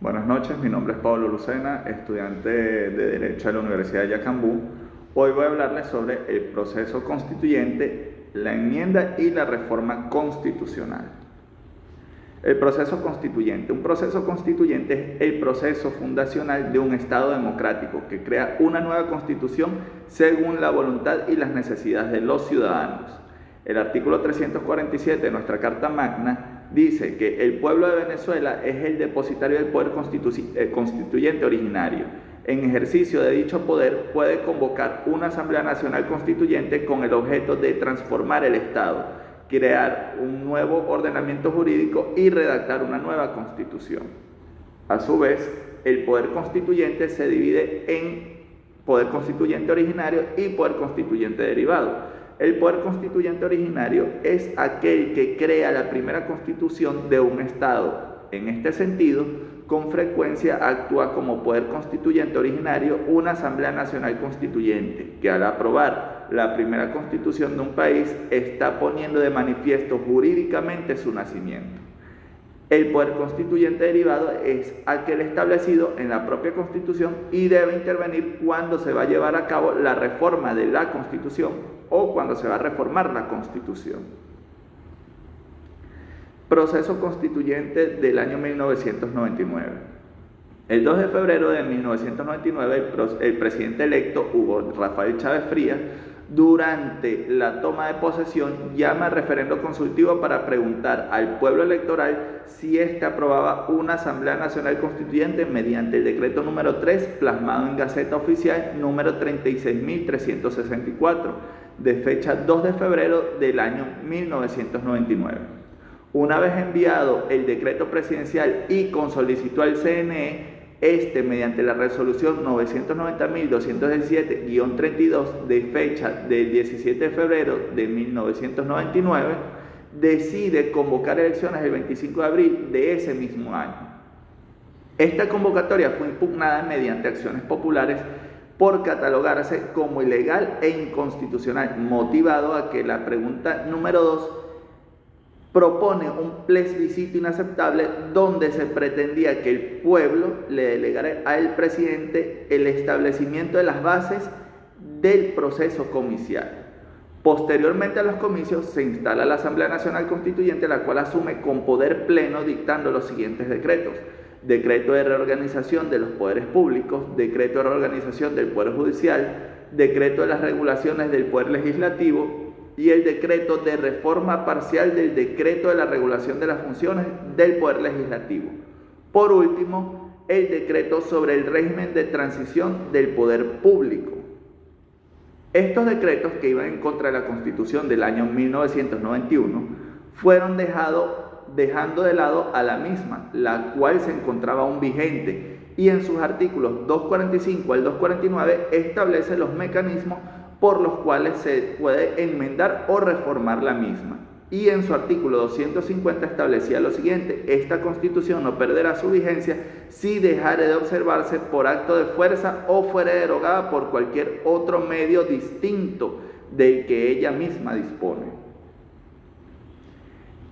Buenas noches, mi nombre es Pablo Lucena, estudiante de Derecho de la Universidad de Yacambú. Hoy voy a hablarles sobre el proceso constituyente, la enmienda y la reforma constitucional. El proceso constituyente. Un proceso constituyente es el proceso fundacional de un Estado democrático que crea una nueva constitución según la voluntad y las necesidades de los ciudadanos. El artículo 347 de nuestra Carta Magna dice que el pueblo de Venezuela es el depositario del poder constituyente originario. En ejercicio de dicho poder puede convocar una Asamblea Nacional Constituyente con el objeto de transformar el Estado, crear un nuevo ordenamiento jurídico y redactar una nueva constitución. A su vez, el poder constituyente se divide en poder constituyente originario y poder constituyente derivado. El poder constituyente originario es aquel que crea la primera constitución de un Estado. En este sentido, con frecuencia actúa como poder constituyente originario una Asamblea Nacional Constituyente, que al aprobar la primera constitución de un país está poniendo de manifiesto jurídicamente su nacimiento. El poder constituyente derivado es aquel establecido en la propia Constitución y debe intervenir cuando se va a llevar a cabo la reforma de la Constitución o cuando se va a reformar la Constitución. Proceso constituyente del año 1999. El 2 de febrero de 1999, el presidente electo Hugo Rafael Chávez Frías, durante la toma de posesión, llama al referendo consultivo para preguntar al pueblo electoral si éste aprobaba una Asamblea Nacional Constituyente mediante el decreto número 3, plasmado en Gaceta Oficial número 36.364, de fecha 2 de febrero del año 1999. Una vez enviado el decreto presidencial y con solicitud al CNE, mediante la resolución 990.217-32 de fecha del 17 de febrero de 1999, decide convocar elecciones el 25 de abril de ese mismo año. Esta convocatoria fue impugnada mediante acciones populares por catalogarse como ilegal e inconstitucional, motivado a que la pregunta número 2 propone un plebiscito inaceptable donde se pretendía que el pueblo le delegara al presidente el establecimiento de las bases del proceso comicial. Posteriormente a los comicios se instala la Asamblea Nacional Constituyente, la cual asume con poder pleno dictando los siguientes decretos: decreto de reorganización de los poderes públicos, decreto de reorganización del Poder Judicial, decreto de las regulaciones del Poder Legislativo y el decreto de reforma parcial del decreto de la regulación de las funciones del Poder Legislativo. Por último, el decreto sobre el régimen de transición del poder público. Estos decretos, que iban en contra de la Constitución del año 1991, fueron dejando de lado a la misma, la cual se encontraba aún vigente, y en sus artículos 245 al 249 establece los mecanismos por los cuales se puede enmendar o reformar la misma. Y en su artículo 250 establecía lo siguiente: esta Constitución no perderá su vigencia si dejare de observarse por acto de fuerza o fuere derogada por cualquier otro medio distinto del que ella misma dispone.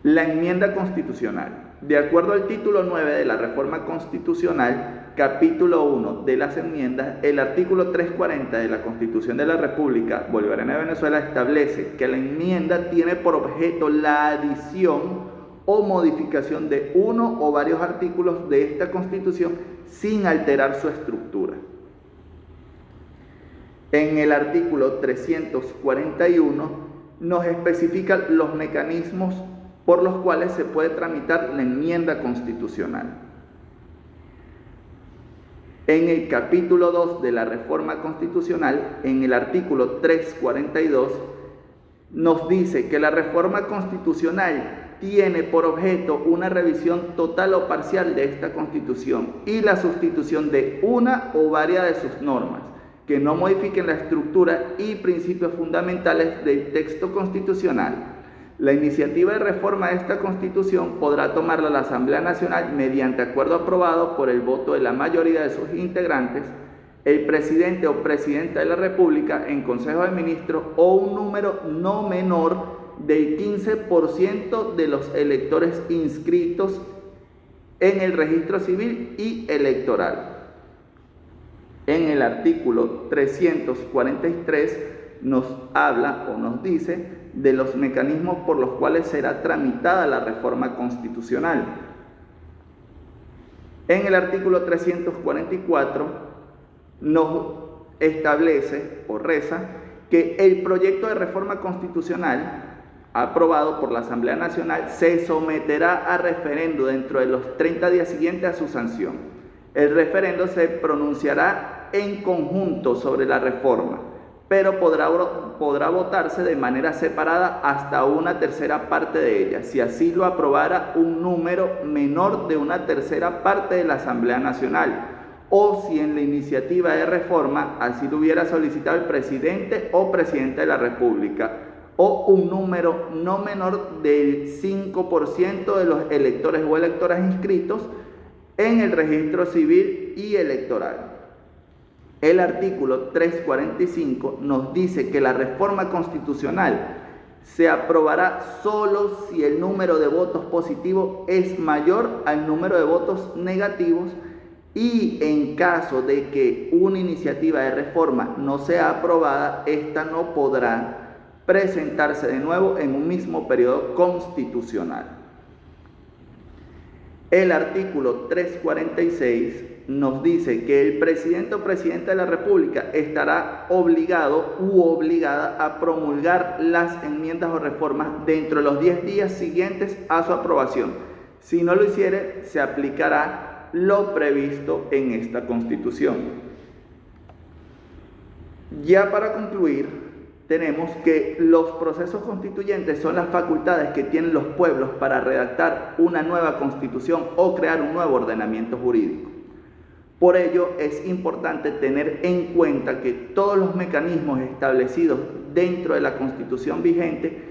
La enmienda constitucional. De acuerdo al título 9 de la Reforma Constitucional, capítulo 1 de las enmiendas, el artículo 340 de la Constitución de la República Bolivariana de Venezuela establece que la enmienda tiene por objeto la adición o modificación de uno o varios artículos de esta Constitución sin alterar su estructura. En el artículo 341 nos especifican los mecanismos por los cuales se puede tramitar la enmienda constitucional. En el capítulo 2 de la Reforma Constitucional, en el artículo 342, nos dice que la reforma constitucional tiene por objeto una revisión total o parcial de esta Constitución y la sustitución de una o varias de sus normas que no modifiquen la estructura y principios fundamentales del texto constitucional. La iniciativa de reforma de esta Constitución podrá tomarla la Asamblea Nacional mediante acuerdo aprobado por el voto de la mayoría de sus integrantes, el presidente o presidenta de la República en Consejo de Ministros o un número no menor del 15% de los electores inscritos en el registro civil y electoral. En el artículo 343 nos habla o nos dice de los mecanismos por los cuales será tramitada la reforma constitucional. En el artículo 344 nos establece o reza que el proyecto de reforma constitucional aprobado por la Asamblea Nacional se someterá a referendo dentro de los 30 días siguientes a su sanción. El referendo se pronunciará en conjunto sobre la reforma, pero podrá votarse de manera separada hasta una tercera parte de ella, si así lo aprobara un número menor de una tercera parte de la Asamblea Nacional, o si en la iniciativa de reforma así lo hubiera solicitado el presidente o presidenta de la República, o un número no menor del 5% de los electores o electoras inscritos en el registro civil y electoral. El artículo 345 nos dice que la reforma constitucional se aprobará solo si el número de votos positivos es mayor al número de votos negativos, y en caso de que una iniciativa de reforma no sea aprobada, esta no podrá presentarse de nuevo en un mismo periodo constitucional. El artículo 346 nos dice que el presidente o presidenta de la República estará obligado u obligada a promulgar las enmiendas o reformas dentro de los 10 días siguientes a su aprobación. Si no lo hiciere, se aplicará lo previsto en esta Constitución. Ya para concluir, tenemos que los procesos constituyentes son las facultades que tienen los pueblos para redactar una nueva Constitución o crear un nuevo ordenamiento jurídico. Por ello, es importante tener en cuenta que todos los mecanismos establecidos dentro de la Constitución vigente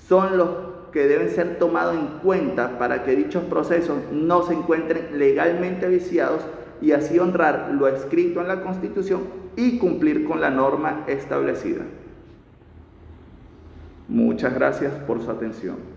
son los que deben ser tomados en cuenta para que dichos procesos no se encuentren legalmente viciados, y así honrar lo escrito en la Constitución y cumplir con la norma establecida. Muchas gracias por su atención.